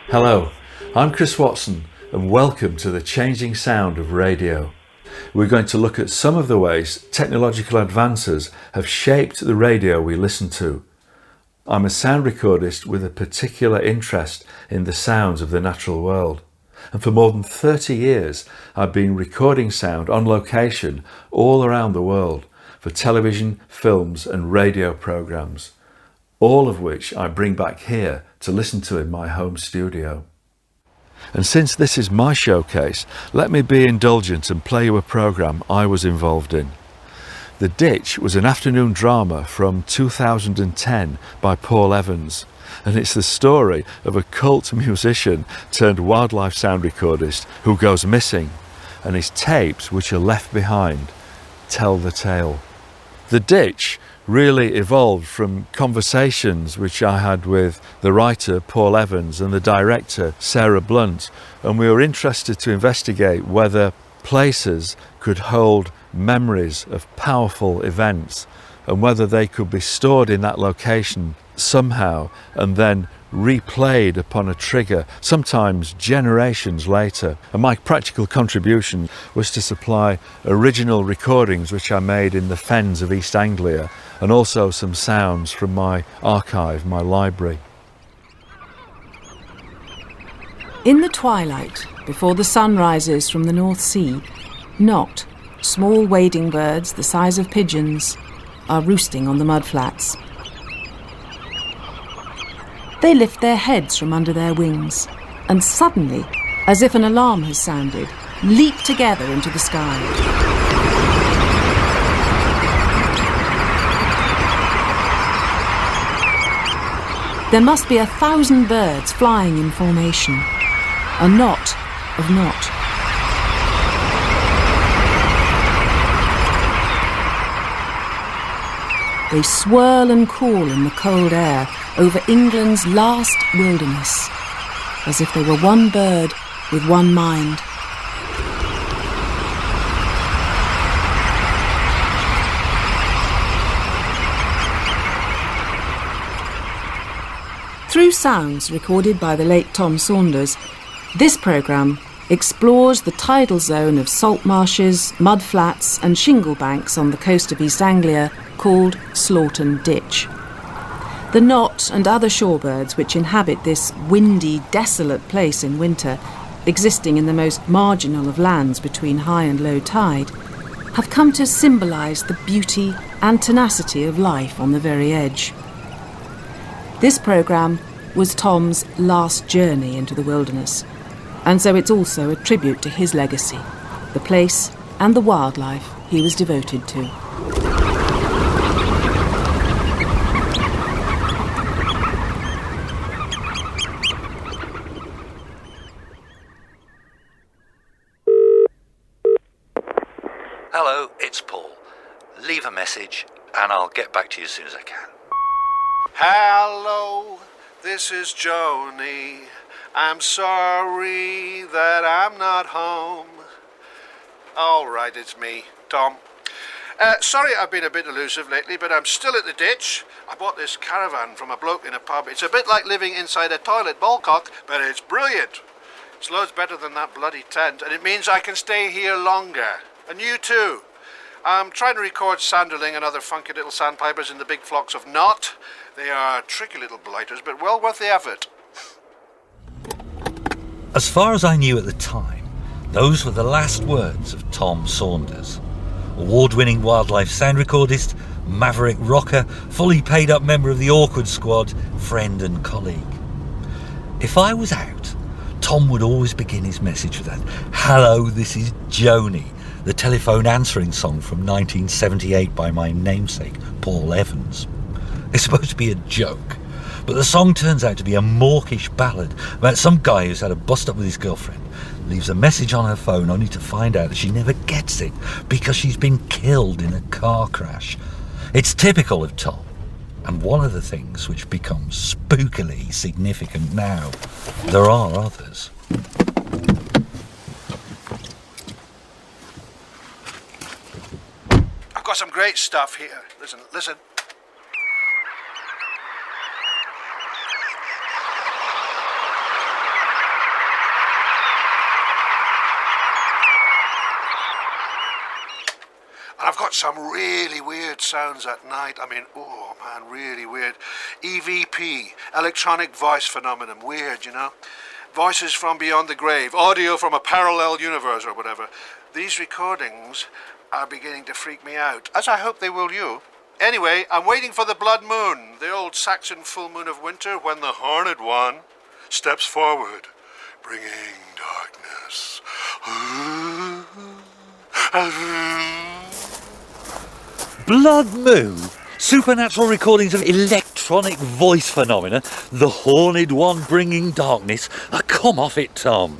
Hello, I'm Chris Watson and welcome to the changing sound of radio. We're going to look at some of the ways technological advances have shaped the radio we listen to. I'm a sound recordist with a particular interest in the sounds of the natural world. And for more than 30 years, I've been recording sound on location all around the world for television, films and radio programs, all of which I bring back here to listen to in my home studio. And since this is my showcase, let me be indulgent and play you a program I was involved in. The Ditch was an afternoon drama from 2010 by Paul Evans, and it's the story of a cult musician turned wildlife sound recordist who goes missing, and his tapes, which are left behind, tell the tale. The Ditch really evolved from conversations which I had with the writer Paul Evans and the director Sarah Blunt, and we were interested to investigate whether places could hold memories of powerful events and whether they could be stored in that location somehow and then replayed upon a trigger, sometimes generations later. And my practical contribution was to supply original recordings which I made in the fens of East Anglia, and also some sounds from my archive, my library. In the twilight, before the sun rises from the North Sea, knot, small wading birds the size of pigeons, are roosting on the mudflats. They lift their heads from under their wings and suddenly, as if an alarm has sounded, leap together into the sky. There must be 1,000 birds flying in formation, a knot of knot. They swirl and call in the cold air over England's last wilderness, as if they were one bird with one mind. Through sounds recorded by the late Tom Saunders, this programme explores the tidal zone of salt marshes, mud flats and shingle banks on the coast of East Anglia called Slaughton Ditch. The knot and other shorebirds which inhabit this windy, desolate place in winter, existing in the most marginal of lands between high and low tide, have come to symbolise the beauty and tenacity of life on the very edge. This programme was Tom's last journey into the wilderness, and so it's also a tribute to his legacy, the place and the wildlife he was devoted to. Hello, it's Paul. Leave a message and I'll get back to you as soon as I can. Hello, this is Joni. I'm sorry that I'm not home. All right, it's me, Tom. Sorry I've been a bit elusive lately, but I'm still at the Ditch. I bought this caravan from a bloke in a pub. It's a bit like living inside a toilet ballcock, but it's brilliant. It's loads better than that bloody tent, and it means I can stay here longer. And you too. I'm trying to record sanderling and other funky little sandpipers in the big flocks of knot. They are tricky little blighters, but well worth the effort. As far as I knew at the time, those were the last words of Tom Saunders. Award-winning wildlife sound recordist, maverick rocker, fully paid up member of the Awkward Squad, friend and colleague. If I was out, Tom would always begin his message with that, "Hello, this is Joni," the telephone answering song from 1978 by my namesake, Paul Evans. It's supposed to be a joke, but the song turns out to be a mawkish ballad about some guy who's had a bust-up with his girlfriend, leaves a message on her phone only to find out that she never gets it because she's been killed in a car crash. It's typical of Tom, and one of the things which becomes spookily significant now. There are others. I've got some great stuff here. Listen. some really weird sounds at night. I mean, oh man, really weird. EVP, electronic voice phenomenon, weird, you know. Voices from beyond the grave, audio from a parallel universe or whatever. These recordings are beginning to freak me out, as I hope they will you. Anyway, I'm waiting for the blood moon, the old Saxon full moon of winter, when the Horned One steps forward, bringing darkness. Blood moon? Supernatural recordings of electronic voice phenomena? The Horned One bringing darkness? Come off it, Tom.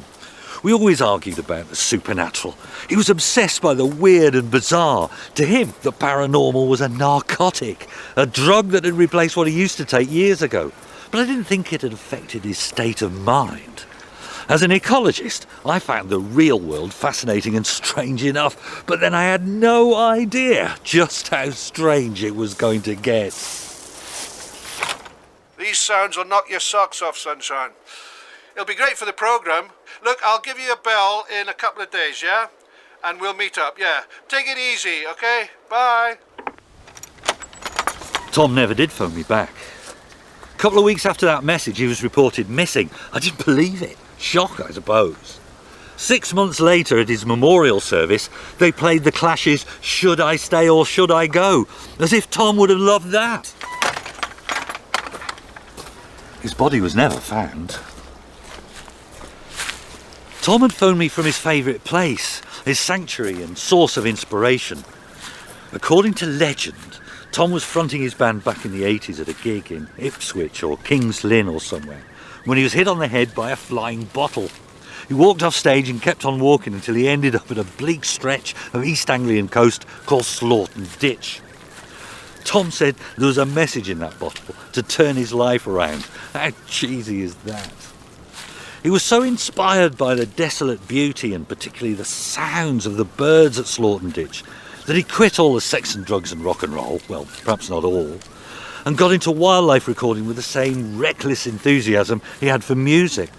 We always argued about the supernatural. He was obsessed by the weird and bizarre. To him, the paranormal was a narcotic, a drug that had replaced what he used to take years ago. But I didn't think it had affected his state of mind. As an ecologist, I found the real world fascinating and strange enough, but then I had no idea just how strange it was going to get. These sounds will knock your socks off, sunshine. It'll be great for the programme. Look, I'll give you a bell in a couple of days, yeah? And we'll meet up, yeah. Take it easy, okay? Bye. Tom never did phone me back. A couple of weeks after that message, he was reported missing. I didn't believe it. Shock, I suppose. 6 months later, at his memorial service, they played the Clash's Should I Stay or Should I Go? As if Tom would have loved that. His body was never found. Tom had phoned me from his favourite place, his sanctuary and source of inspiration. According to legend, Tom was fronting his band back in the 80s at a gig in Ipswich or King's Lynn or somewhere, when he was hit on the head by a flying bottle. He walked off stage and kept on walking until he ended up at a bleak stretch of East Anglian coast called Slaughton Ditch. Tom said there was a message in that bottle to turn his life around. How cheesy is that? He was so inspired by the desolate beauty and particularly the sounds of the birds at Slaughton Ditch that he quit all the sex and drugs and rock and roll, well, perhaps not all, and got into wildlife recording with the same reckless enthusiasm he had for music.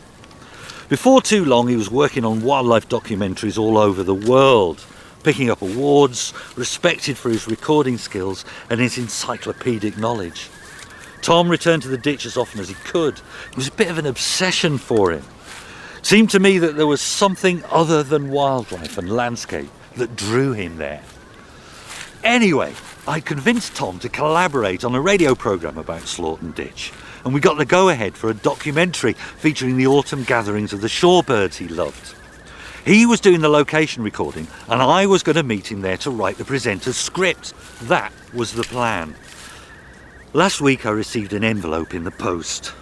Before too long, he was working on wildlife documentaries all over the world, picking up awards, respected for his recording skills and his encyclopedic knowledge. Tom returned to the ditch as often as he could. It was a bit of an obsession for him. It seemed to me that there was something other than wildlife and landscape that drew him there. Anyway, I convinced Tom to collaborate on a radio programme about Slaughton Ditch, and we got the go-ahead for a documentary featuring the autumn gatherings of the shorebirds he loved. He was doing the location recording, and I was going to meet him there to write the presenter's script. That was the plan. Last week I received an envelope in the post.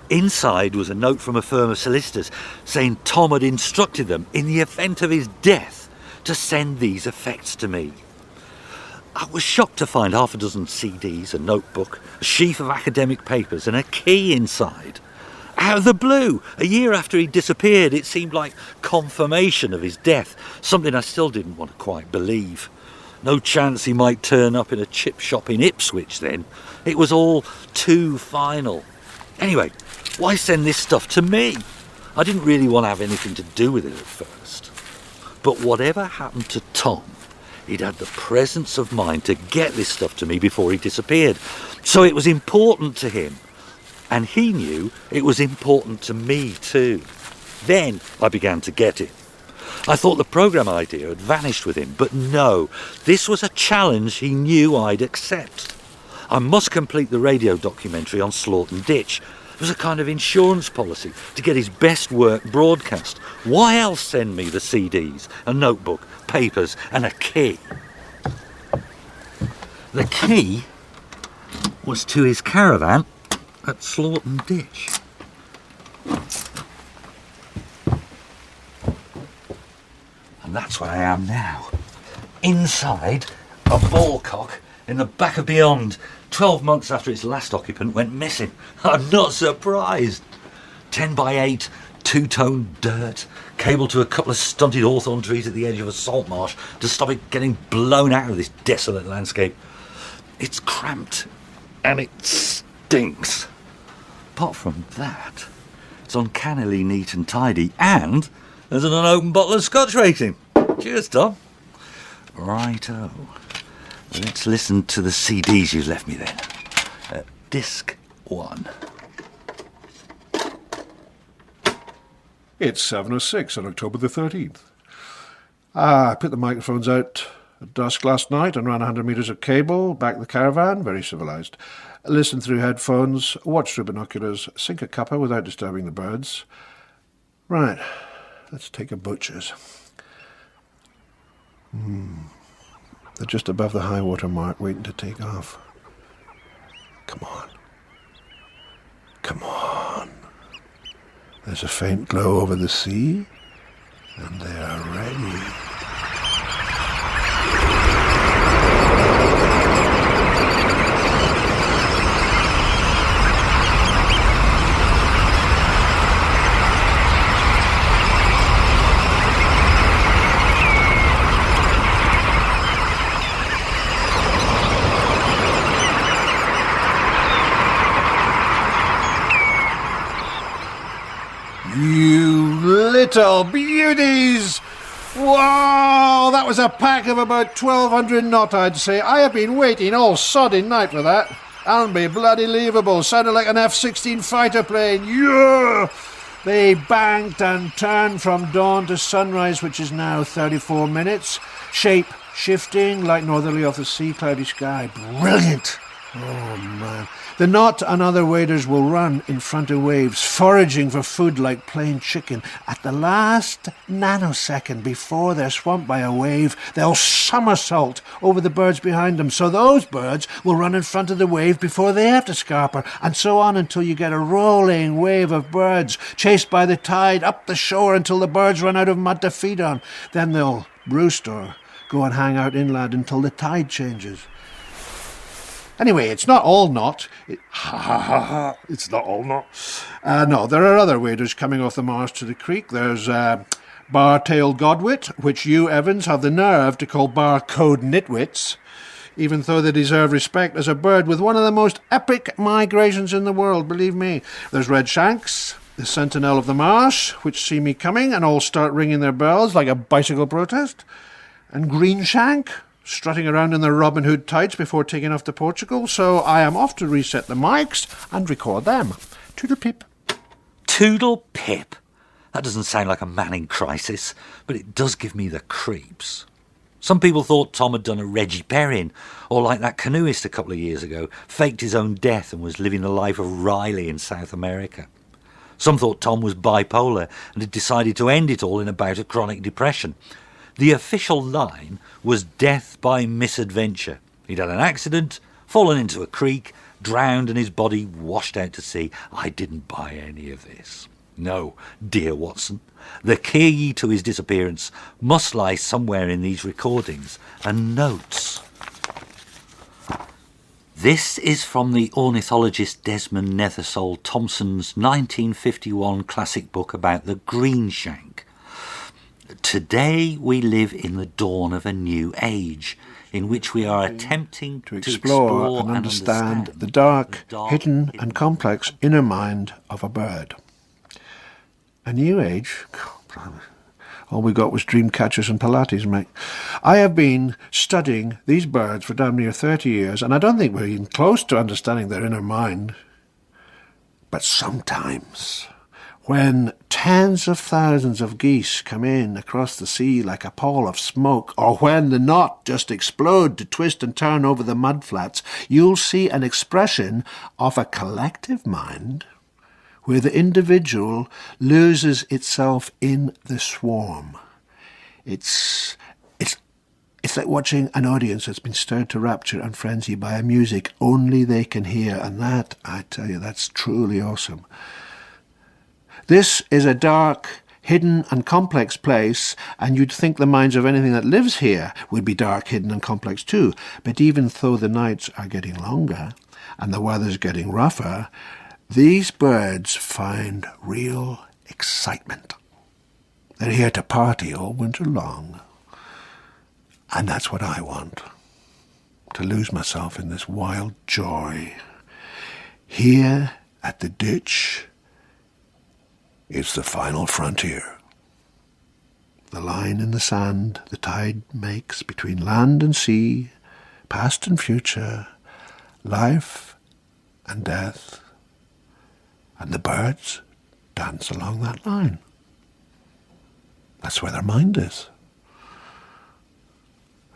Inside was a note from a firm of solicitors saying Tom had instructed them, in the event of his death, to send these effects to me. I was shocked to find half a dozen CDs, a notebook, a sheaf of academic papers and a key inside. Out of the blue, a year after he disappeared, it seemed like confirmation of his death, something I still didn't want to quite believe. No chance he might turn up in a chip shop in Ipswich then. It was all too final. Anyway, why send this stuff to me? I didn't really want to have anything to do with it at first. But whatever happened to Tom, he'd had the presence of mind to get this stuff to me before he disappeared. So it was important to him. And he knew it was important to me too. Then I began to get it. I thought the programme idea had vanished with him, but no, this was a challenge he knew I'd accept. I must complete the radio documentary on Slaughton Ditch. It was a kind of insurance policy to get his best work broadcast. Why else send me the CDs, a notebook, papers and a key? The key was to his caravan at Slaughton Ditch. And that's where I am now. Inside a ballcock in the back of Beyond, 12 months after its last occupant went missing. I'm not surprised. 10 by 8, two-tone dirt, cabled to a couple of stunted hawthorn trees at the edge of a salt marsh to stop it getting blown out of this desolate landscape. It's cramped and it stinks. Apart from that, it's uncannily neat and tidy, and there's an unopened bottle of scotch racing. Cheers, Tom. Righto. Let's listen to the CDs you left me then. Disc 1. It's 7:06 on October the 13th. I put the microphones out at dusk last night and ran 100 metres of cable, back the caravan, very civilised. Listened through headphones, watched through binoculars, sink a cuppa without disturbing the birds. Right, let's take a butcher's. They're just above the high water mark, waiting to take off. Come on. Come on. There's a faint glow over the sea, and they are ready. You little beauties! Wow, that was a pack of about 1,200 knot, I'd say. I have been waiting all sodding night for that. Unbe bloody leavable. Sounded like an F-16 fighter plane. Yeah! They banked and turned from dawn to sunrise, which is now 34 minutes. Shape shifting like northerly off the sea, cloudy sky. Brilliant! Oh, man. The knot and other waders will run in front of waves, foraging for food like plain chicken. At the last nanosecond before they're swamped by a wave, they'll somersault over the birds behind them. So those birds will run in front of the wave before they have to scarper, and so on until you get a rolling wave of birds chased by the tide up the shore until the birds run out of mud to feed on. Then they'll roost or go and hang out inland until the tide changes. Anyway, it's not all knot. It's not all knot. No, there are other waders coming off the marsh to the creek. There's bar-tailed godwit, which you, Evans, have the nerve to call barcode nitwits, even though they deserve respect as a bird with one of the most epic migrations in the world, believe me. There's red shanks, the sentinel of the marsh, which see me coming and all start ringing their bells like a bicycle protest. And green shank, strutting around in their Robin Hood tights before taking off to Portugal, so I am off to reset the mics and record them. Toodle pip. Toodle pip? That doesn't sound like a man in crisis, but it does give me the creeps. Some people thought Tom had done a Reggie Perrin, or like that canoeist a couple of years ago, faked his own death and was living the life of Riley in South America. Some thought Tom was bipolar and had decided to end it all in a bout of chronic depression. The official line was death by misadventure. He'd had an accident, fallen into a creek, drowned and his body washed out to sea. I didn't buy any of this. No, dear Watson, the key to his disappearance must lie somewhere in these recordings and notes. This is from the ornithologist Desmond Nethersole Thompson's 1951 classic book about the greenshank. Today we live in the dawn of a new age, in which we are attempting to explore and understand the dark, hidden and complex inner mind of a bird. A new age? All we got was dream catchers and Pilates, mate. I have been studying these birds for damn near 30 years, and I don't think we're even close to understanding their inner mind. But sometimes, when tens of thousands of geese come in across the sea like a pall of smoke, or when the knot just explode to twist and turn over the mudflats, you'll see an expression of a collective mind where the individual loses itself in the swarm. It's like watching an audience that's been stirred to rapture and frenzy by a music only they can hear, and that, I tell you, that's truly awesome. This is a dark, hidden and complex place, and you'd think the minds of anything that lives here would be dark, hidden and complex too. But even though the nights are getting longer and the weather's getting rougher, these birds find real excitement. They're here to party all winter long. And that's what I want, to lose myself in this wild joy. Here at the ditch, it's the final frontier. The line in the sand the tide makes between land and sea, past and future, life and death, and the birds dance along that line. That's where their mind is.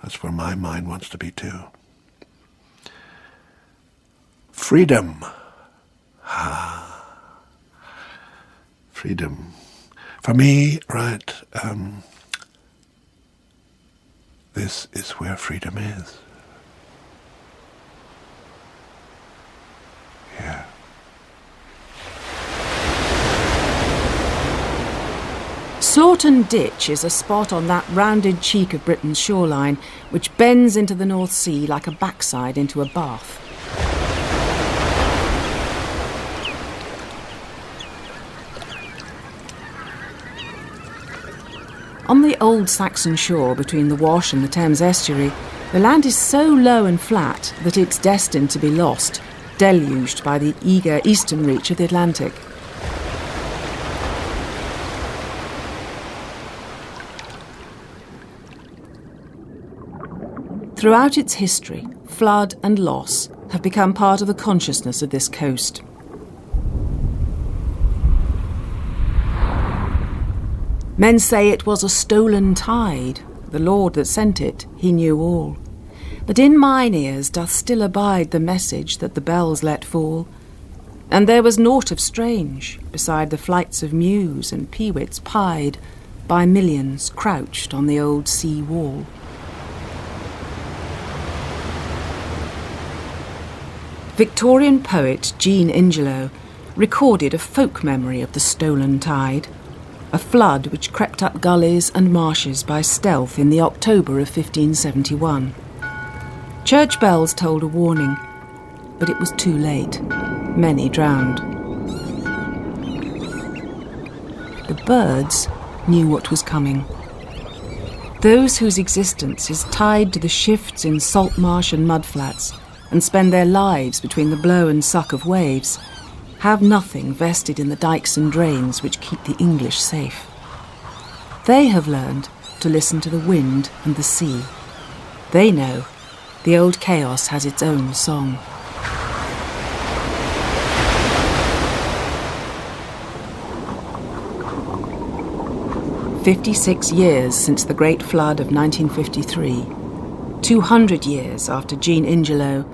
That's where my mind wants to be too. Freedom. Freedom. For me, right, this is where freedom is. Yeah. Slaughton Ditch is a spot on that rounded cheek of Britain's shoreline which bends into the North Sea like a backside into a bath. On the old Saxon shore between the Wash and the Thames estuary, the land is so low and flat that it's destined to be lost, deluged by the eager eastern reach of the Atlantic. Throughout its history, flood and loss have become part of the consciousness of this coast. Men say it was a stolen tide, the Lord that sent it, he knew all. But in mine ears doth still abide the message that the bells let fall, and there was naught of strange beside the flights of mews and peewits pied by millions crouched on the old sea wall. Victorian poet Jean Ingelow recorded a folk memory of the stolen tide, a flood which crept up gullies and marshes by stealth in the October of 1571. Church bells told a warning, but it was too late. Many drowned. The birds knew what was coming. Those whose existence is tied to the shifts in salt marsh and mudflats and spend their lives between the blow and suck of waves have nothing vested in the dikes and drains which keep the English safe. They have learned to listen to the wind and the sea. They know the old chaos has its own song. "56 years since the Great Flood of 1953, 200 years after Jean Ingelow,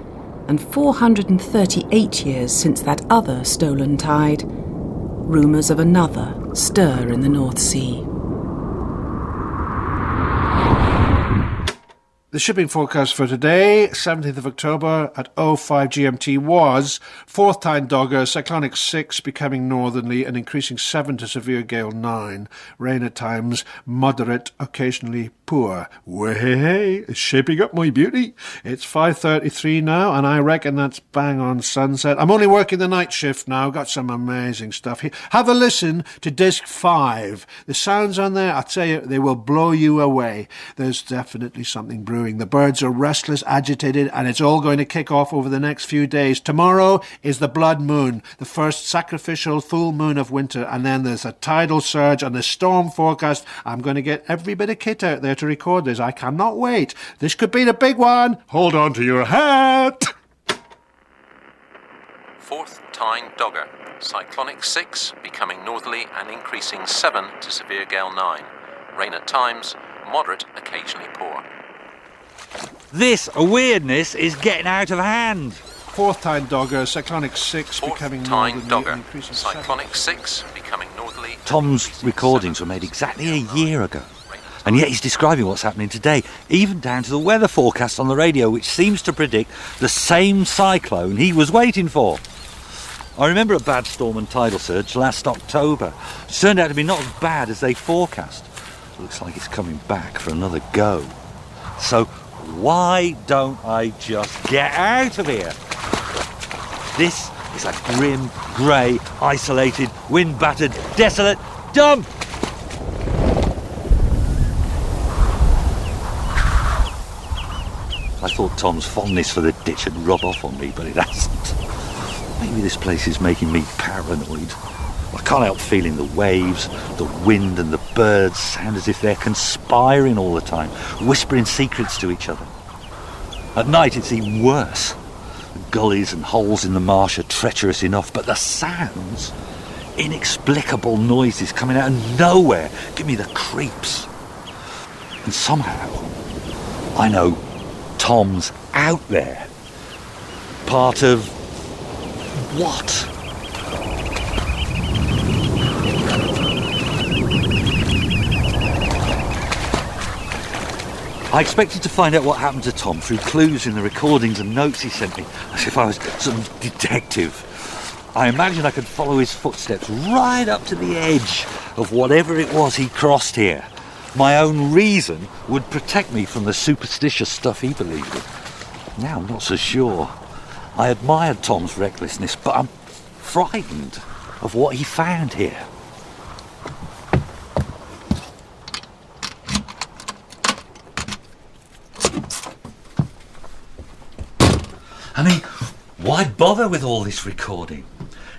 and 438 years since that other stolen tide, rumours of another stir in the North Sea." The shipping forecast for today, 17th of October at 05 GMT was fourth time dogger, cyclonic 6 becoming northerly and increasing 7 to severe gale 9. Rain at times, moderate, occasionally poor. Way, it's shaping up, my beauty. It's 5:33 now, and I reckon that's bang on sunset. I'm only working the night shift now. Got some amazing stuff here. Have a listen to disc 5. The sounds on there, I tell you, they will blow you away. There's definitely something brewing. The birds are restless, agitated, and it's all going to kick off over the next few days. Tomorrow is the blood moon, the first sacrificial full moon of winter, and then there's a tidal surge and the storm forecast. I'm going to get every bit of kit out there to record this. I cannot wait. This could be the big one. Hold on to your hat. Fourth time dogger, cyclonic 6 becoming northerly and increasing 7 to severe gale 9. Rain at times, moderate, occasionally poor. This weirdness is getting out of hand. Fourth time dogger, cyclonic 6 becoming Fourth time northerly dogger, and increasing cyclonic 6 becoming northerly. Tom's recordings were made exactly a year ago, and yet he's describing what's happening today, even down to the weather forecast on the radio, which seems to predict the same cyclone he was waiting for. I remember a bad storm and tidal surge last October. It turned out to be not as bad as they forecast. Looks like it's coming back for another go. So why don't I just get out of here? This is a grim, grey, isolated, wind-battered, desolate dump! I thought Tom's fondness for the ditch had rubbed off on me, but it hasn't. Maybe this place is making me paranoid. I can't help feeling the waves, the wind and the birds sound as if they're conspiring all the time, whispering secrets to each other. At night it's even worse. The gullies and holes in the marsh are treacherous enough, but the sounds, inexplicable noises coming out of nowhere, give me the creeps. And somehow, I know Tom's out there. Part of what? I expected to find out what happened to Tom through clues in the recordings and notes he sent me, as if I was some detective. I imagined I could follow his footsteps right up to the edge of whatever it was he crossed here. My own reason would protect me from the superstitious stuff he believed in. Now I'm not so sure. I admired Tom's recklessness, but I'm frightened of what he found here. I mean, why bother with all this recording?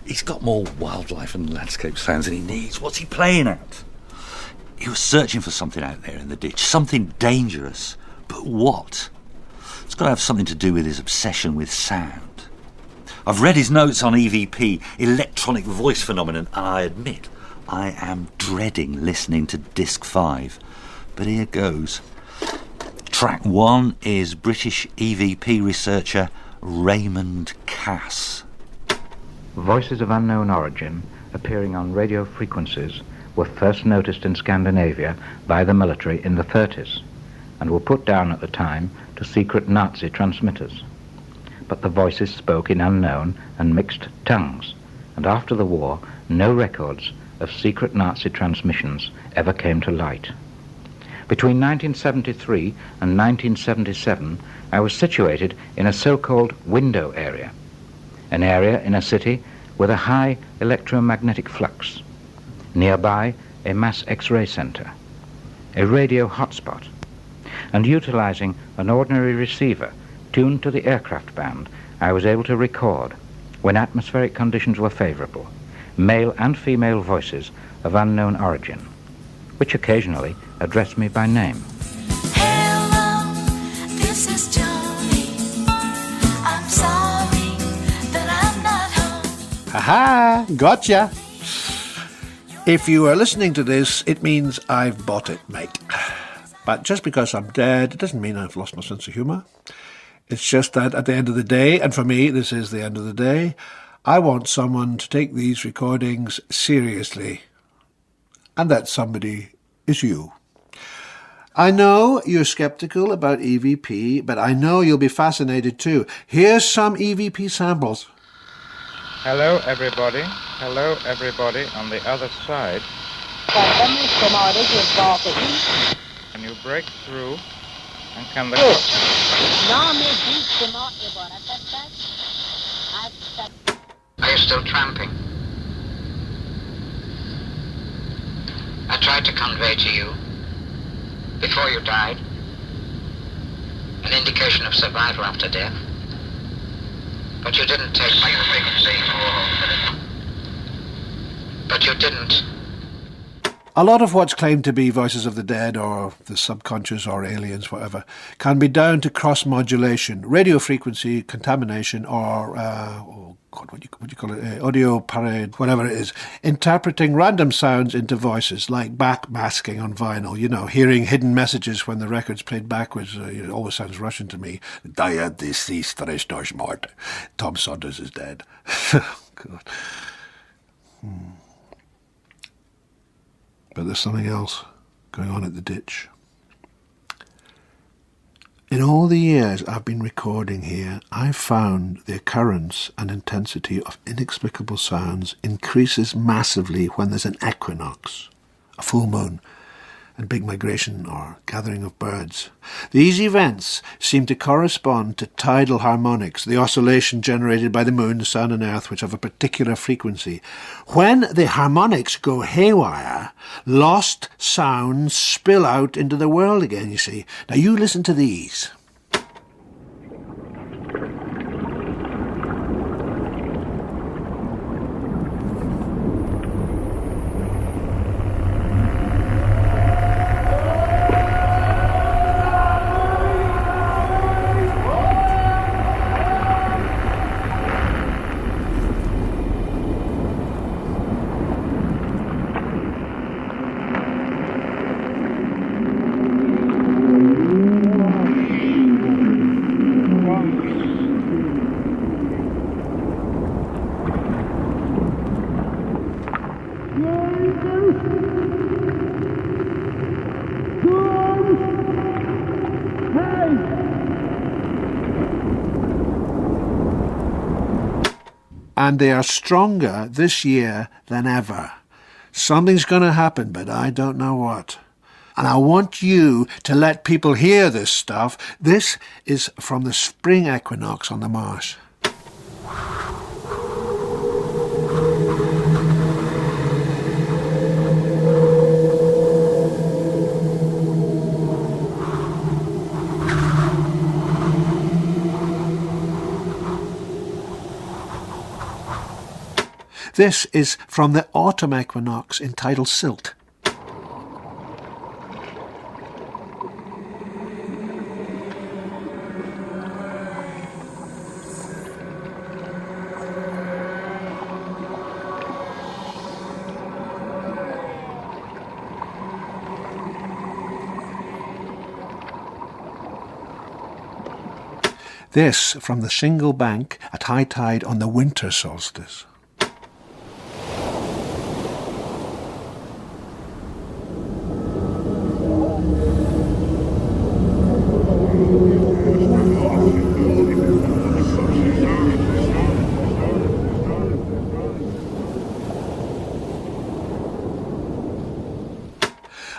He's got more wildlife and landscape sounds than he needs. What's he playing at? He was searching for something out there in the ditch, something dangerous. But what? It's got to have something to do with his obsession with sound. I've read his notes on EVP, electronic voice phenomenon, and I admit I am dreading listening to Disc 5. But here goes. Track 1 is British EVP researcher Raymond Cass. Voices of unknown origin appearing on radio frequencies were first noticed in Scandinavia by the military in the 30s and were put down at the time to secret Nazi transmitters. But the voices spoke in unknown and mixed tongues, and after the war, no records of secret Nazi transmissions ever came to light. Between 1973 and 1977, I was situated in a so-called window area, an area in a city with a high electromagnetic flux. Nearby, a mass X-ray center, a radio hotspot, and utilizing an ordinary receiver tuned to the aircraft band, I was able to record, when atmospheric conditions were favorable, male and female voices of unknown origin, which occasionally addressed me by name. Hello, this is Johnny. I'm sorry that I'm not home. Aha! Gotcha! If you are listening to this, it means I've bought it, mate. But just because I'm dead, it doesn't mean I've lost my sense of humour. It's just that at the end of the day, and for me this is the end of the day, I want someone to take these recordings seriously. And that somebody is you. I know you're sceptical about EVP, but I know you'll be fascinated too. Here's some EVP samples. Hello, everybody. Hello, everybody on the other side. Can you break through? And can the... Are you still tramping? I tried to convey to you, before you died, an indication of survival after death. But you didn't take my frequency. But you didn't. A lot of what's claimed to be voices of the dead or the subconscious or aliens, whatever, can be down to cross-modulation, radio frequency contamination or, what do you call it, audio parade, whatever it is, interpreting random sounds into voices, like backmasking on vinyl, you know, hearing hidden messages when the record's played backwards. It always sounds Russian to me. Dia deceased restors mort. Tom Saunders is dead. God. But there's something else going on at the ditch. In all the years I've been recording here, I've found the occurrence and intensity of inexplicable sounds increases massively when there's an equinox, a full moon, and big migration or gathering of birds. These events seem to correspond to tidal harmonics, the oscillation generated by the moon, sun and earth, which have a particular frequency. When the harmonics go haywire, lost sounds spill out into the world again, you see. Now you listen to these. and they are stronger this year than ever. Something's going to happen, but I don't know what. And I want you to let people hear this stuff. This is from the spring equinox on the Marsh. This is from the autumn equinox entitled Silt. This from the Shingle Bank at high tide on the winter solstice.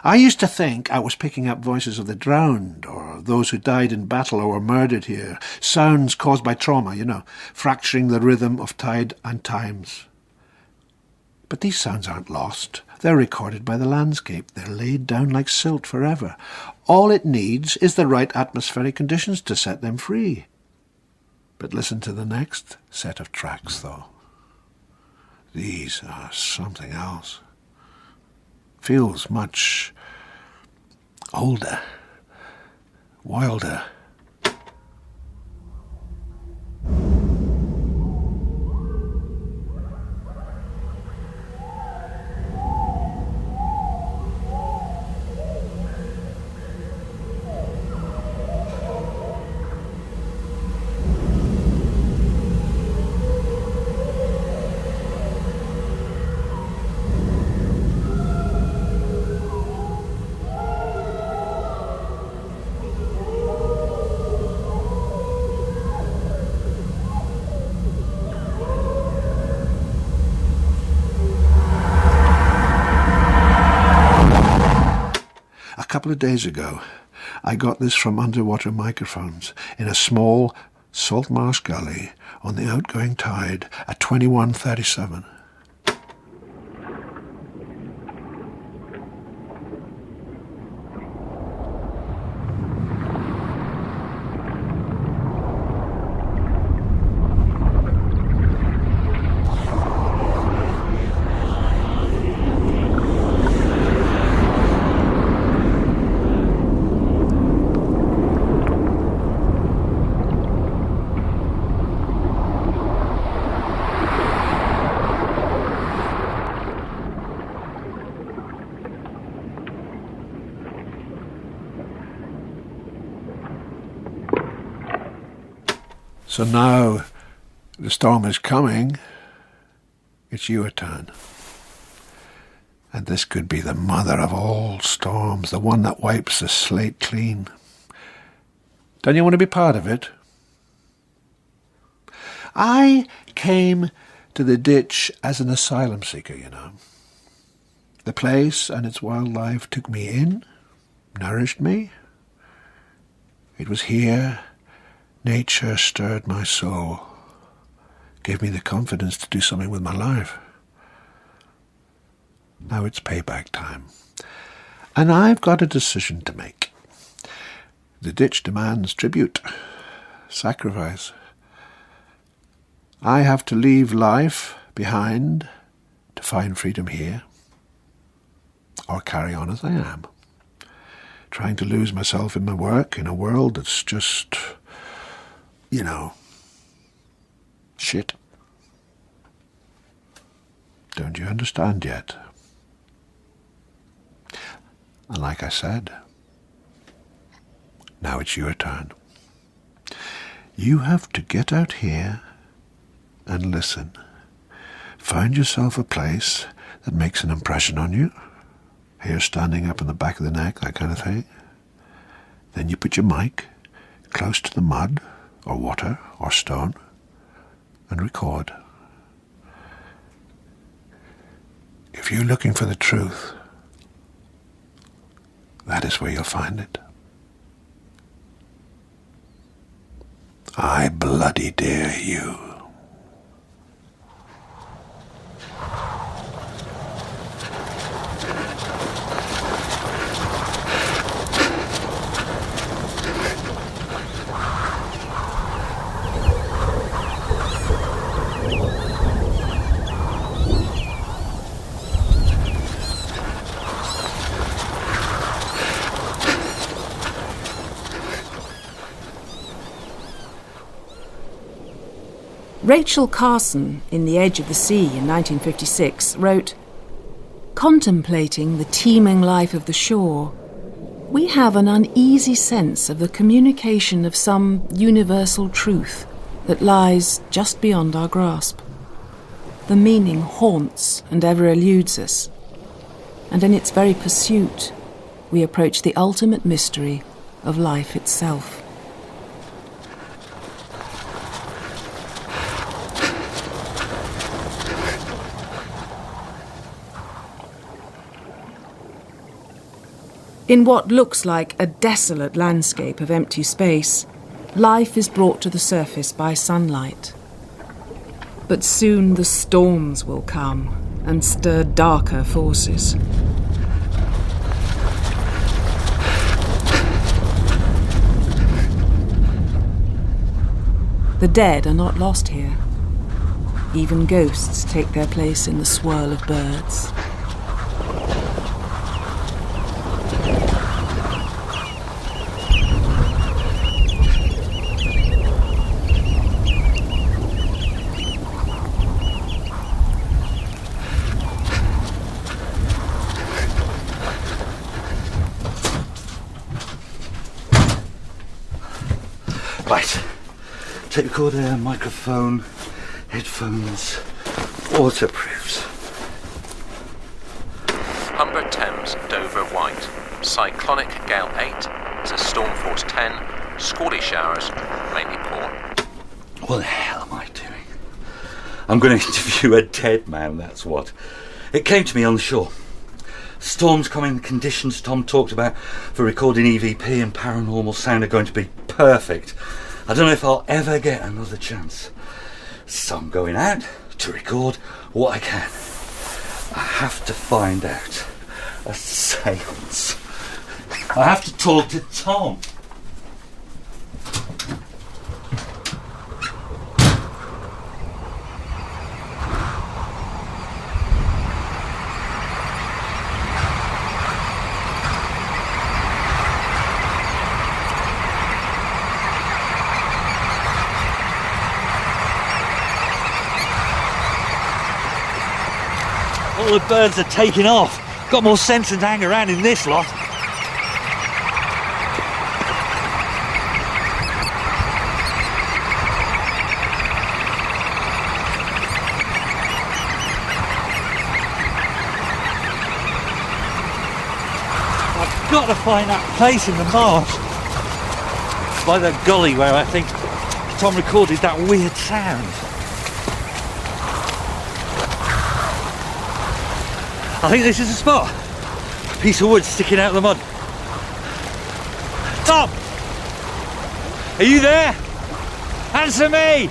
I used to think I was picking up voices of the drowned, or those who died in battle or were murdered here, sounds caused by trauma, fracturing the rhythm of tide and times. But these sounds aren't lost. They're recorded by the landscape. They're laid down like silt forever. All it needs is the right atmospheric conditions to set them free. But listen to the next set of tracks, though. These are something else. Feels much older, wilder. A couple of days ago, I got this from underwater microphones in a small salt marsh gully on the outgoing tide at 21:37. So now the storm is coming, it's your turn. And this could be the mother of all storms, the one that wipes the slate clean. Don't you want to be part of it? I came to the ditch as an asylum seeker, The place and its wildlife took me in, nourished me. It was here nature stirred my soul, gave me the confidence to do something with my life. Now it's payback time. And I've got a decision to make. The ditch demands tribute, sacrifice. I have to leave life behind to find freedom here, or carry on as I am, trying to lose myself in my work in a world that's just, shit. Don't you understand yet? And like I said, now it's your turn. You have to get out here and listen. Find yourself a place that makes an impression on you. Hair standing up in the back of the neck, that kind of thing. Then you put your mic close to the mud or water or stone and record. If you're looking for the truth, that is where you'll find it. I bloody dare you. Rachel Carson, in The Edge of the Sea in 1956, wrote, "Contemplating the teeming life of the shore, we have an uneasy sense of the communication of some universal truth that lies just beyond our grasp. The meaning haunts and ever eludes us, and in its very pursuit, we approach the ultimate mystery of life itself." In what looks like a desolate landscape of empty space, life is brought to the surface by sunlight. But soon the storms will come and stir darker forces. The dead are not lost here. Even ghosts take their place in the swirl of birds. Right, tape recorder, microphone, headphones, waterproofs. Humber Thames, Dover White. Cyclonic Gale 8 to Storm Force 10. Squally showers, mainly poor. What the hell am I doing? I'm going to interview a dead man, that's what. It came to me on the shore. Storms coming, the conditions Tom talked about for recording EVP and paranormal sound are going to be perfect. I don't know if I'll ever get another chance. So I'm going out to record what I can. I have to find out a seance. I have to talk to Tom. All the birds are taking off. Got more sense than to hang around in this lot. I've got to find that place in the marsh. By the gully where I think Tom recorded that weird sound. I think this is the spot. A piece of wood sticking out of the mud. Tom! Are you there? Answer me!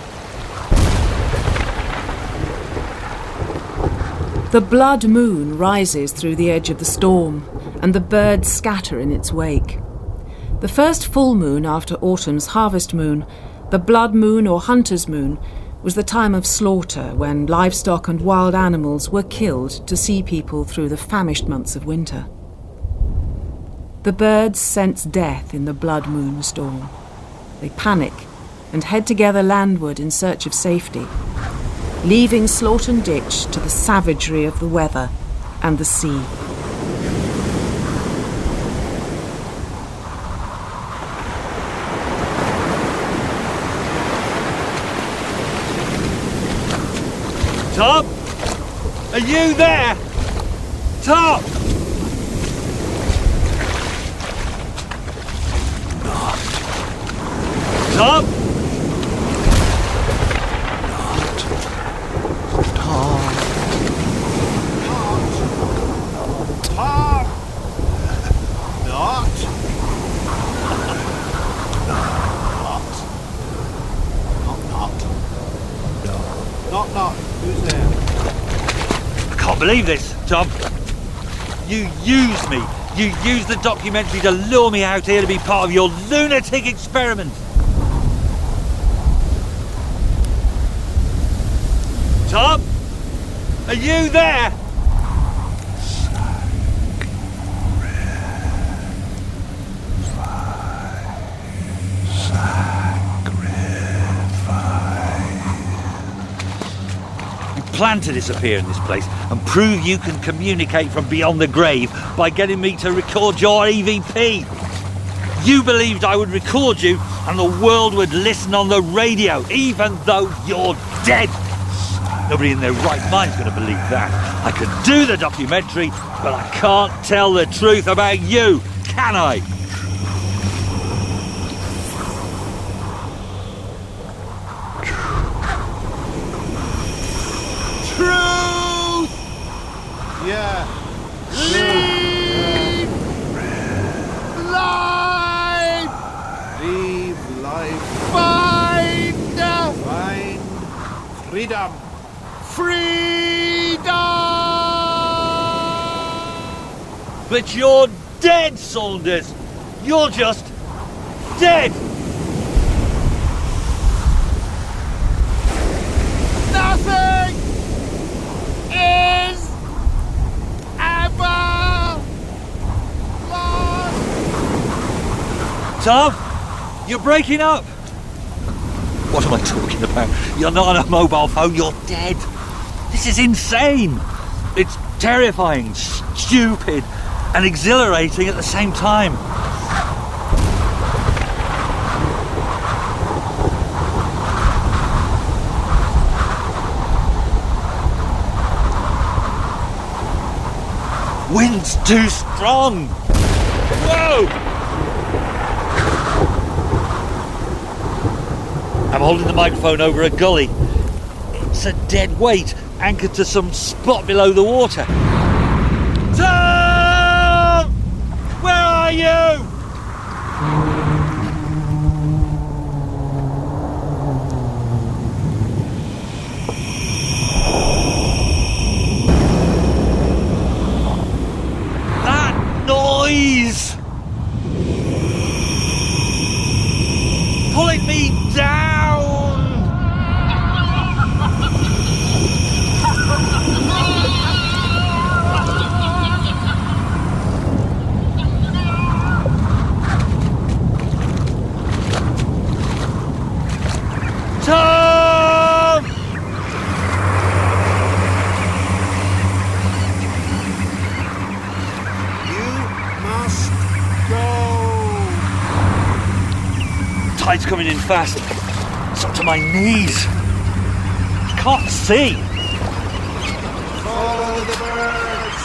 The blood moon rises through the edge of the storm, and the birds scatter in its wake. The first full moon after autumn's harvest moon, the blood moon or hunter's moon, was the time of slaughter when livestock and wild animals were killed to see people through the famished months of winter. The birds sense death in the blood moon storm. They panic and head together landward in search of safety, leaving Slaughton Ditch to the savagery of the weather and the sea. Tom? Are you there? Tom! Tom? Tom. Knock, knock. Who's there? I can't believe this, Tom. You used me. You used the documentary to lure me out here to be part of your lunatic experiment. Tom? Are you there? You plan to disappear in this place and prove you can communicate from beyond the grave by getting me to record your EVP. You believed I would record you and the world would listen on the radio, even though you're dead. Nobody in their right mind's going to believe that. I could do the documentary, but I can't tell the truth about you, can I? Truth! Yeah. Leave life! Leave life. Find freedom. Freedom! But you're dead, Saunders. You're just dead. Nothing is ever lost. Tom, you're breaking up. What am I talking about? You're not on a mobile phone, you're dead. This is insane. It's terrifying, stupid, and exhilarating at the same time. Wind's too strong. Whoa! I'm holding the microphone over a gully. It's a dead weight anchored to some spot below the water. Tom! Where are you? That noise! Pulling me down! Tom! You must go. Tide's coming in fast. It's up to my knees. I can't see. Follow the birds.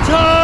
Tom!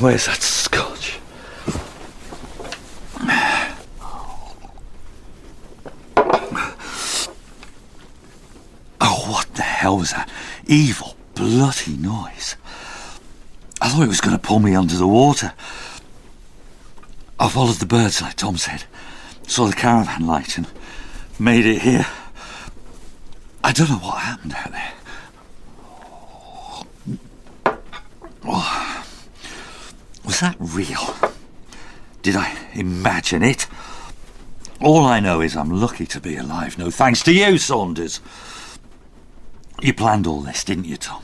Where's that scotch? Oh, what the hell was that? Evil bloody noise. I thought it was going to pull me under the water. I followed the birds, like Tom said, saw the caravan light and made it here. I don't know what happened out there. Oh, was that real? Did I imagine it? All I know is I'm lucky to be alive, no thanks to you, Saunders. You planned all this, didn't you, Tom?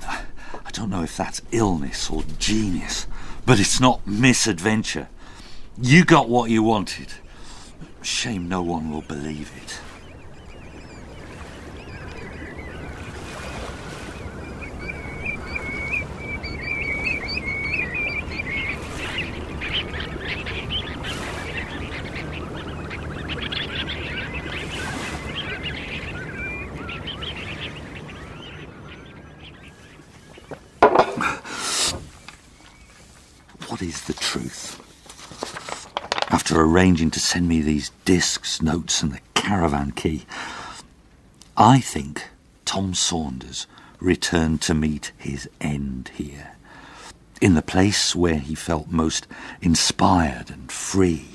I don't know if that's illness or genius, but it's not misadventure. You got what you wanted. Shame no one will believe it. What is the truth? After arranging to send me these discs, notes and the caravan key, I think Tom Saunders returned to meet his end here, in the place where he felt most inspired and free.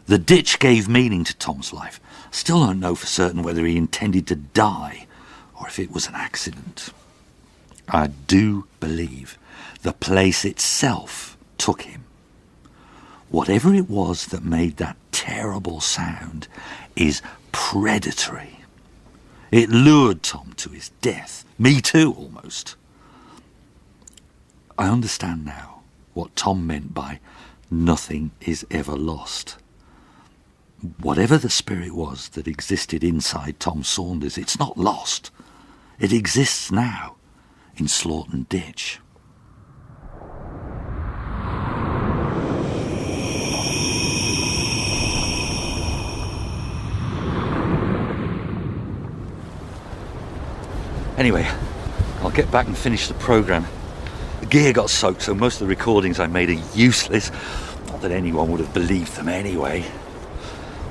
The ditch gave meaning to Tom's life. Still don't know for certain whether he intended to die or if it was an accident. I do believe the place itself took him. Whatever it was that made that terrible sound is predatory. It lured Tom to his death. Me too, almost. I understand now what Tom meant by nothing is ever lost. Whatever the spirit was that existed inside Tom Saunders, it's not lost. It exists now in Slaughton Ditch. Anyway, I'll get back and finish the programme. The gear got soaked, so most of the recordings I made are useless. Not that anyone would have believed them anyway.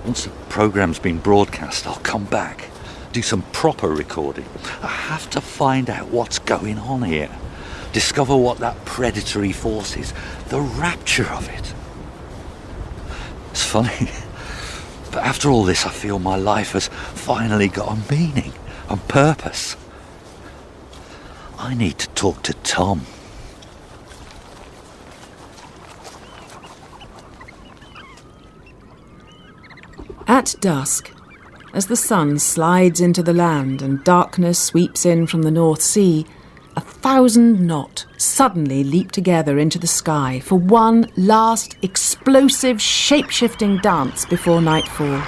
Once the programme's been broadcast, I'll come back, do some proper recording. I have to find out what's going on here. Discover what that predatory force is. The rapture of it. It's funny, but after all this, I feel my life has finally got a meaning and purpose. I need to talk to Tom. At dusk, as the sun slides into the land and darkness sweeps in from the North Sea, 1,000 knot suddenly leap together into the sky for one last explosive, shape-shifting dance before nightfall.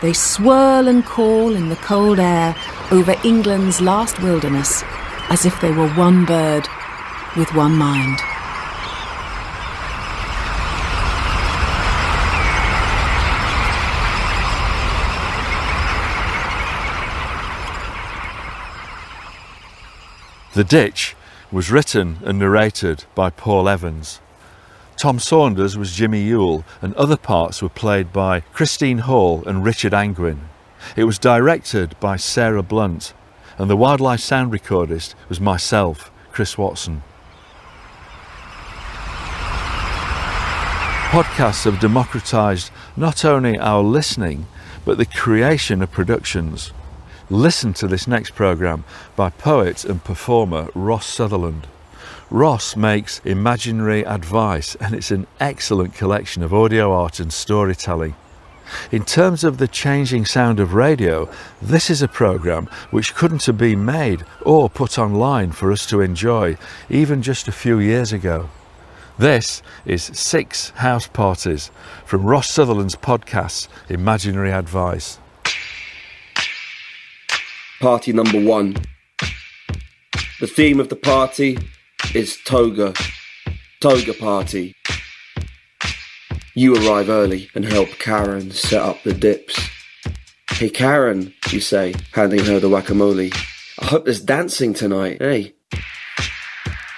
They swirl and call in the cold air over England's last wilderness, as if they were one bird with one mind. The Ditch was written and narrated by Paul Evans. Tom Saunders was Jimmy Yule, and other parts were played by Christine Hall and Richard Angwin. It was directed by Sarah Blunt, and the wildlife sound recordist was myself, Chris Watson. Podcasts have democratised not only our listening, but the creation of productions. Listen to this next programme by poet and performer Ross Sutherland. Ross makes Imaginary Advice, and it's an excellent collection of audio art and storytelling. In terms of the changing sound of radio, this is a programme which couldn't have been made or put online for us to enjoy even just a few years ago. This is 6 House Parties from Ross Sutherland's podcast Imaginary Advice. Party number 1. The theme of the party is Toga Party. You arrive early and help Karen set up the dips. Hey Karen, you say, handing her the guacamole. I hope there's dancing tonight, hey?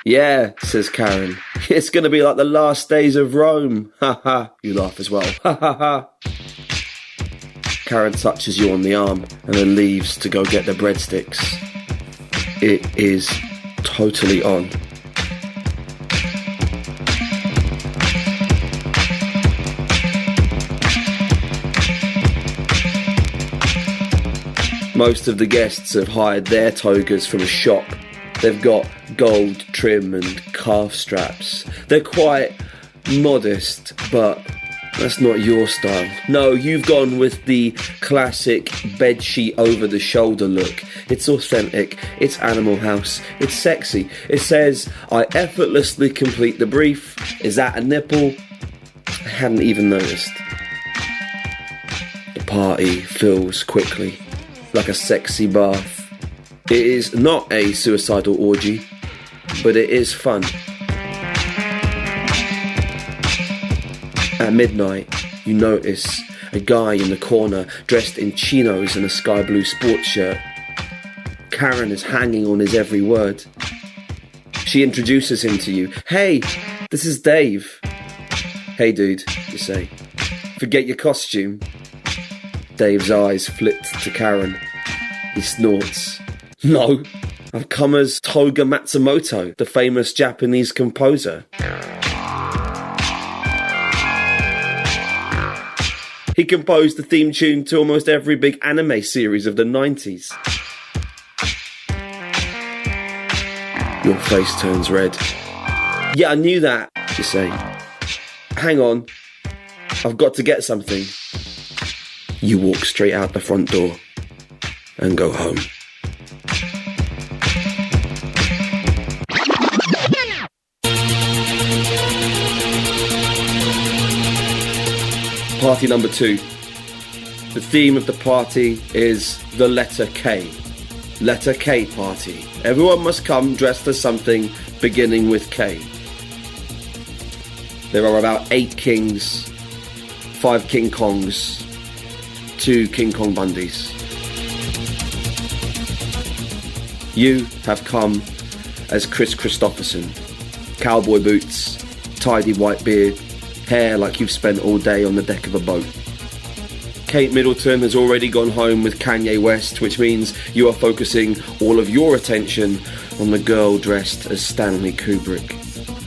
Yeah, says Karen. It's going to be like the last days of Rome. Ha ha. You laugh as well. Ha ha ha. Karen touches you on the arm and then leaves to go get the breadsticks. It is totally on. Most of the guests have hired their togas from a shop. They've got gold trim and calf straps. They're quite modest, but that's not your style. No, you've gone with the classic bedsheet over the shoulder look. It's authentic, it's Animal House, it's sexy. It says, I effortlessly complete the brief. Is that a nipple? I hadn't even noticed. The party fills quickly, like a sexy bath. It is not a suicidal orgy, but it is fun. At midnight, you notice a guy in the corner dressed in chinos and a sky blue sports shirt. Karen is hanging on his every word. She introduces him to you. Hey, this is Dave. Hey dude, you say. Forget your costume. Dave's eyes flipped to Karen. He snorts. No, I've come as Toga Matsumoto, the famous Japanese composer. He composed the theme tune to almost every big anime series of the 90s. Your face turns red. Yeah, I knew that, you say. Hang on, I've got to get something. You walk straight out the front door and go home. Party number 2. The theme of the party is the letter K. Letter K party. Everyone must come dressed as something beginning with K. There are about 8 kings, 5 King Kongs, 2 King Kong Bundys. You have come as Chris Christopherson. Cowboy boots, tidy white beard, hair like you've spent all day on the deck of a boat. Kate Middleton has already gone home with Kanye West, which means you are focusing all of your attention on the girl dressed as Stanley Kubrick.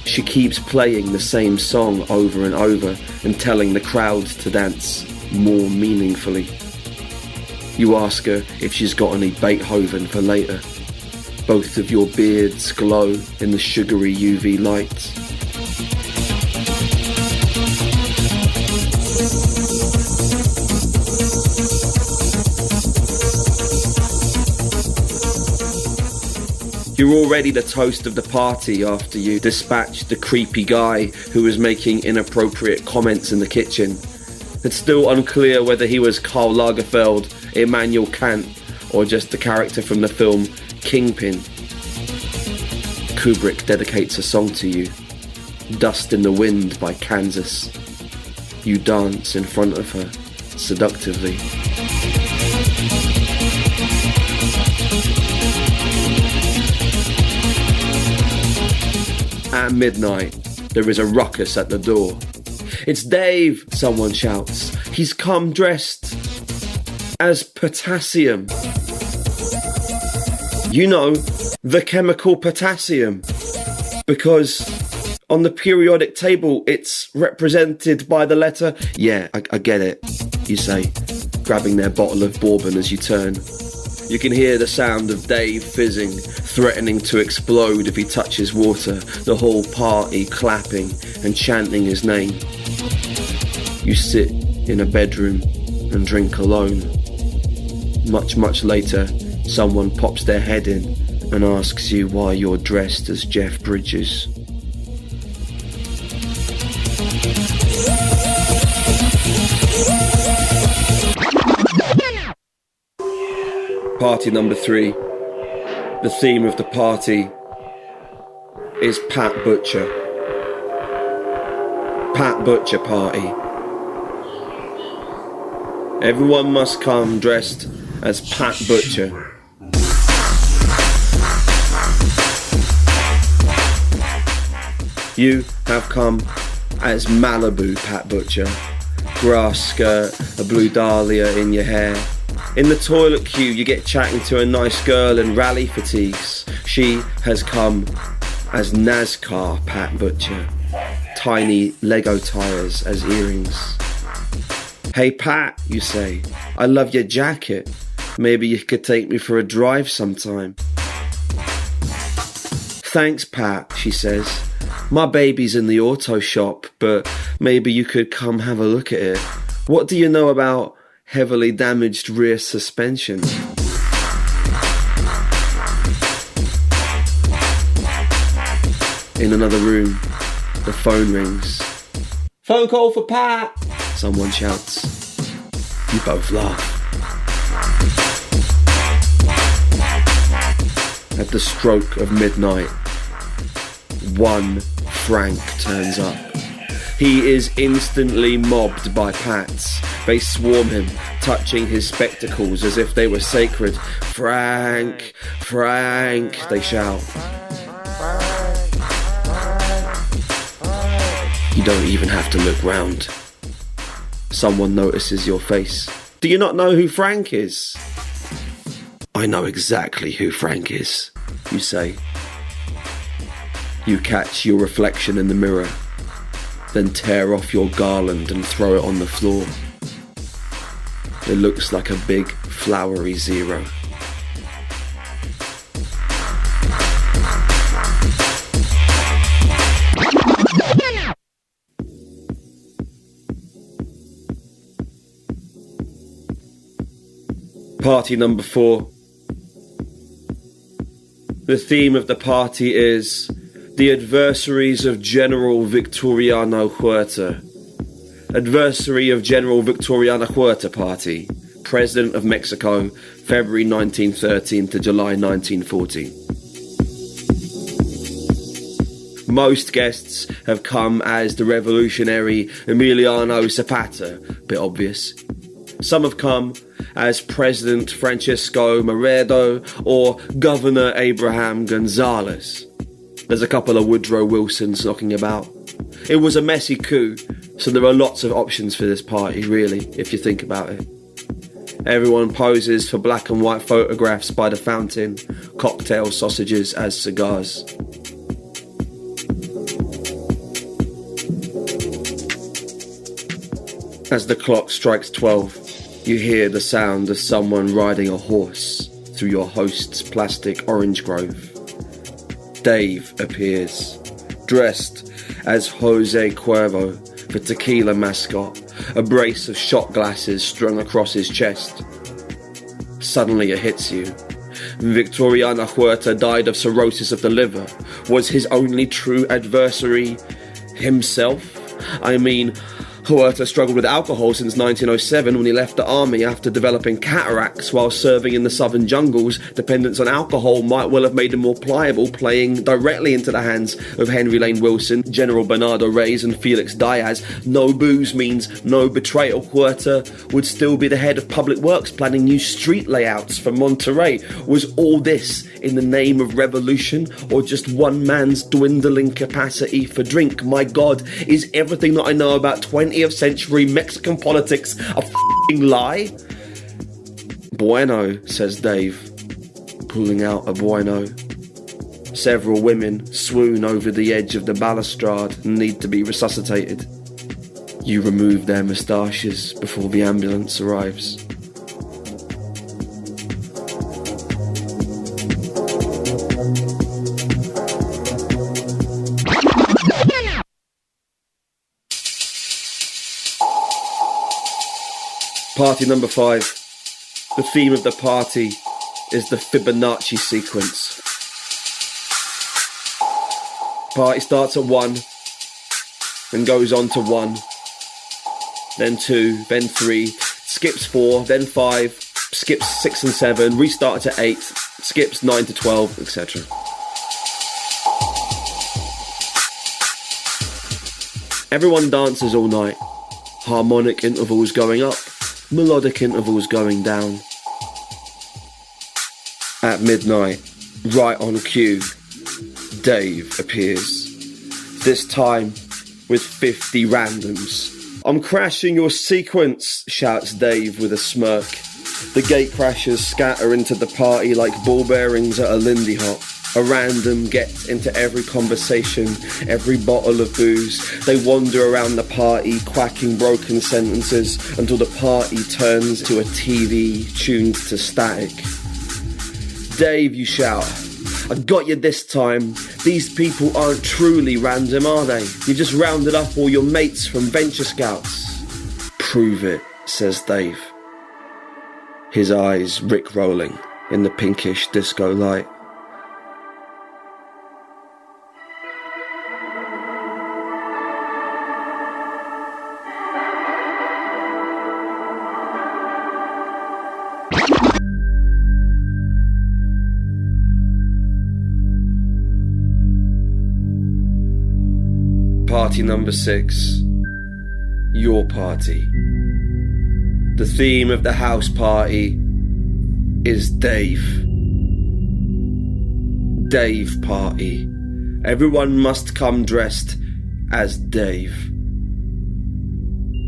She keeps playing the same song over and over and telling the crowd to dance more meaningfully. You ask her if she's got any Beethoven for later. Both of your beards glow in the sugary UV light. You're already the toast of the party after you dispatched the creepy guy who was making inappropriate comments in the kitchen. It's still unclear whether he was Karl Lagerfeld, Immanuel Kant, or just the character from the film Kingpin. Kubrick dedicates a song to you, Dust in the Wind by Kansas. You dance in front of her, seductively. At midnight, there is a ruckus at the door. It's Dave, someone shouts. He's come dressed as potassium. You know, the chemical potassium. Because on the periodic table, it's represented by the letter... Yeah, I get it, you say, grabbing their bottle of bourbon as you turn. You can hear the sound of Dave fizzing, threatening to explode if he touches water, the whole party clapping and chanting his name. You sit in a bedroom and drink alone. Much later, someone pops their head in and asks you why you're dressed as Jeff Bridges. Party number 3. The theme of the party is Pat Butcher. Pat Butcher party. Everyone must come dressed as Pat Butcher. You have come as Malibu, Pat Butcher. Grass skirt, a blue dahlia in your hair. In the toilet queue, you get chatting to a nice girl in rally fatigues. She has come as NASCAR, Pat Butcher. Tiny Lego tires as earrings. Hey Pat, you say, I love your jacket. Maybe you could take me for a drive sometime. Thanks, Pat, she says. My baby's in the auto shop, but maybe you could come have a look at it. What do you know about heavily damaged rear suspension? In another room, the phone rings. Phone call for Pat, someone shouts. You both laugh. At the stroke of midnight, one Frank turns up. He is instantly mobbed by Pats. They swarm him, touching his spectacles as if they were sacred. Frank, Frank, they shout. You don't even have to look round. Someone notices your face. Do you not know who Frank is? I know exactly who Frank is, you say. You catch your reflection in the mirror, then tear off your garland and throw it on the floor. It looks like a big, flowery zero. Party number 4. The theme of the party is the adversaries of General Victoriano Huerta. Adversary of General Victoriano Huerta Party, President of Mexico, February 1913 to July 1940. Most guests have come as the revolutionary Emiliano Zapata, bit obvious. Some have come as President Francisco Moredo or Governor Abraham Gonzalez. There's a couple of Woodrow Wilsons knocking about. It was a messy coup, so there are lots of options for this party, really, if you think about it. Everyone poses for black and white photographs by the fountain, cocktail sausages as cigars. As the clock strikes 12, you hear the sound of someone riding a horse through your host's plastic orange grove. Dave appears, dressed as Jose Cuervo, the tequila mascot, a brace of shot glasses strung across his chest. Suddenly it hits you. Victoriano Huerta died of cirrhosis of the liver. Was his only true adversary himself? I mean, Huerta struggled with alcohol since 1907 when he left the army after developing cataracts while serving in the southern jungles. Dependence on alcohol might well have made him more pliable, playing directly into the hands of Henry Lane Wilson, General Bernardo Reyes and Felix Diaz. No booze means no betrayal. Huerta would still be the head of public works, planning new street layouts for Monterrey. Was all this in the name of revolution, or just one man's dwindling capacity for drink? My God, is everything that I know about 20th century Mexican politics a f***ing lie? Bueno, says Dave, pulling out a bueno. Several women swoon over the edge of the balustrade and need to be resuscitated. You remove their moustaches before the ambulance arrives. Party number 5. The theme of the party is the Fibonacci sequence. Party starts at 1, then goes on to 1, then 2, then 3, skips 4, then 5, skips 6 and 7, restarts at 8, skips 9 to 12, etc. Everyone dances all night, harmonic intervals going up, melodic intervals going down. At midnight, right on cue, Dave appears. this time with 50 randoms. I'm crashing your sequence, shouts Dave with a smirk. The gate crashers scatter into the party like ball bearings at a Lindy Hop. A random gets into every conversation, every bottle of booze. They wander around the party, quacking broken sentences until the party turns to a TV tuned to static. Dave, you shout. I got you this time. These people aren't truly random, are they? You just rounded up all your mates from Venture Scouts. Prove it, says Dave. His eyes rick-rolling in the pinkish disco light. Party number 6. Your party. The theme of the house party is Dave. Dave party. Everyone must come dressed as Dave.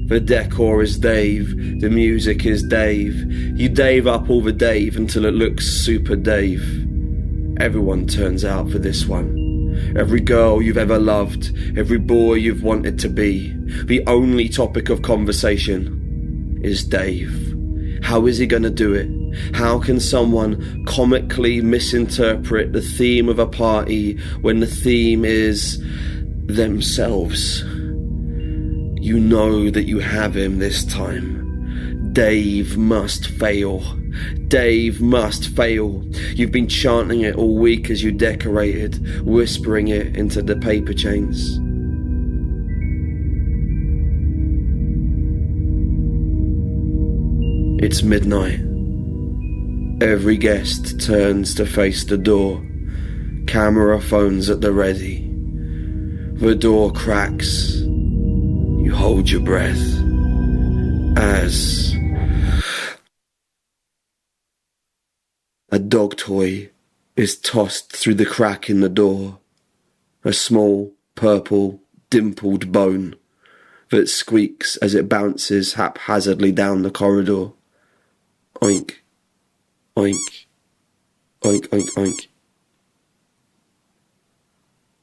The decor is Dave, the music is Dave. You Dave up all the Dave until it looks super Dave. Everyone turns out for this one. Every girl you've ever loved, every boy you've wanted to be. The only topic of conversation is Dave. How is he gonna do it? How can someone comically misinterpret the theme of a party when the theme is themselves? You know that you have him this time. Dave must fail. Dave must fail. You've been chanting it all week as you decorated, whispering it into the paper chains. It's midnight. Every guest turns to face the door. Camera phones at the ready. The door cracks. You hold your breath as a dog toy is tossed through the crack in the door. A small, purple, dimpled bone that squeaks as it bounces haphazardly down the corridor. Oink, oink, oink, oink, oink.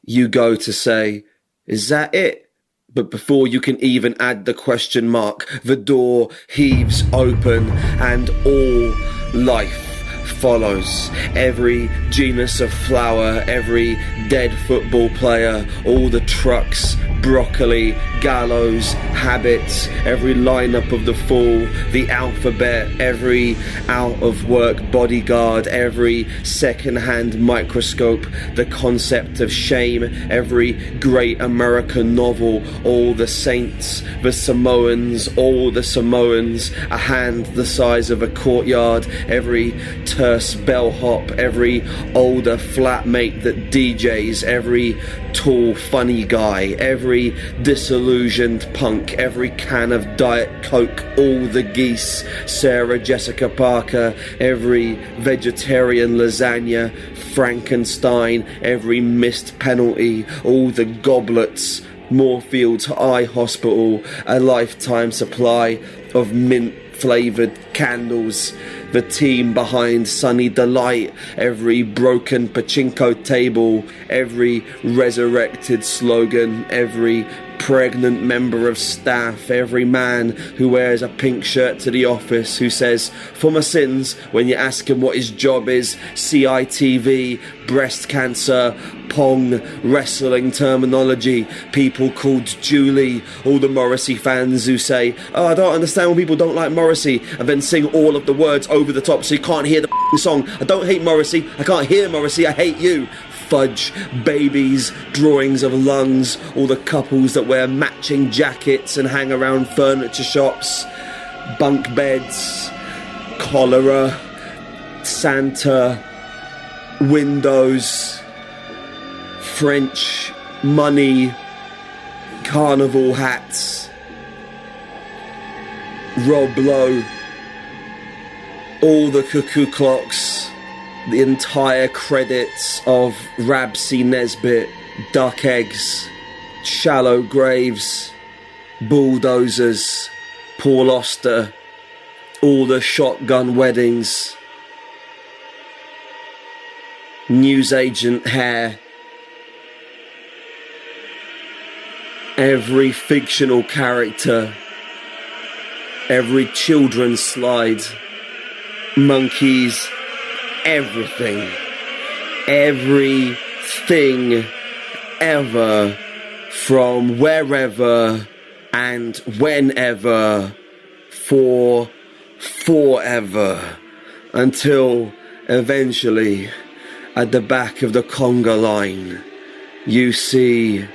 You go to say, "Is that it?" But before you can even add the question mark, the door heaves open and all life follows. Every genus of flower, every dead football player, all the trucks, broccoli, gallows, habits, every lineup of the fall, the alphabet, every out-of-work bodyguard, every second-hand microscope, the concept of shame, every great American novel, all the saints, the Samoans, all the Samoans, a hand the size of a courtyard, every terse bellhop, every older flatmate that DJs, every tall funny guy, every disillusioned punk, every can of Diet Coke, all the geese, Sarah Jessica Parker, every vegetarian lasagna, Frankenstein, every missed penalty, all the goblets, Moorfields Eye Hospital, a lifetime supply of mint flavoured candles, the team behind Sunny Delight, every broken pachinko table, every resurrected slogan, every pregnant member of staff, every man who wears a pink shirt to the office who says, "For my sins," when you ask him what his job is, CITV, breast cancer, Pong, wrestling terminology, people called Julie, all the Morrissey fans who say, "Oh, I don't understand when people don't like Morrissey," and then sing all of the words over the top so you can't hear the song. I don't hate Morrissey, I can't hear Morrissey, I hate you. Fudge, babies, drawings of lungs, all the couples that wear matching jackets and hang around furniture shops, bunk beds, cholera, Santa, windows, French, money, carnival hats, Rob Lowe, all the cuckoo clocks, the entire credits of Rab C. Nesbitt, Duck Eggs, shallow graves, bulldozers, Paul Auster, all the shotgun weddings, newsagent hair, every fictional character, every children's slide, monkeys, everything ever, from wherever and whenever, forever, until eventually at the back of the conga line you see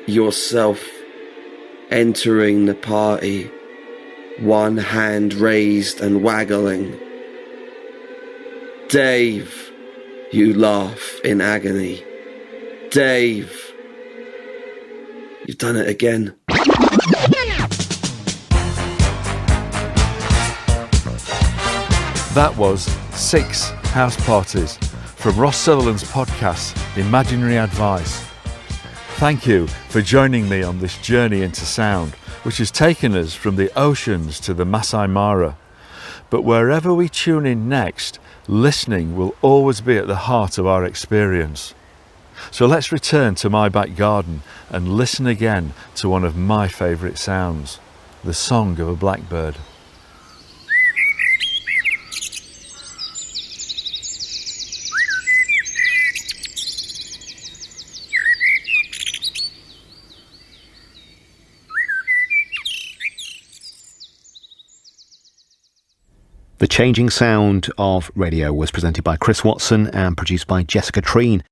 yourself entering the party, one hand raised and waggling. Dave, you laugh in agony. Dave, you've done it again. That was 6 House Parties from Ross Sutherland's podcast, Imaginary Advice. Thank you for joining me on this journey into sound, which has taken us from the oceans to the Masai Mara. But wherever we tune in next, listening will always be at the heart of our experience. So let's return to my back garden and listen again to one of my favourite sounds, the song of a blackbird. The Changing Sound of Radio was presented by Chris Watson and produced by Jessica Treen.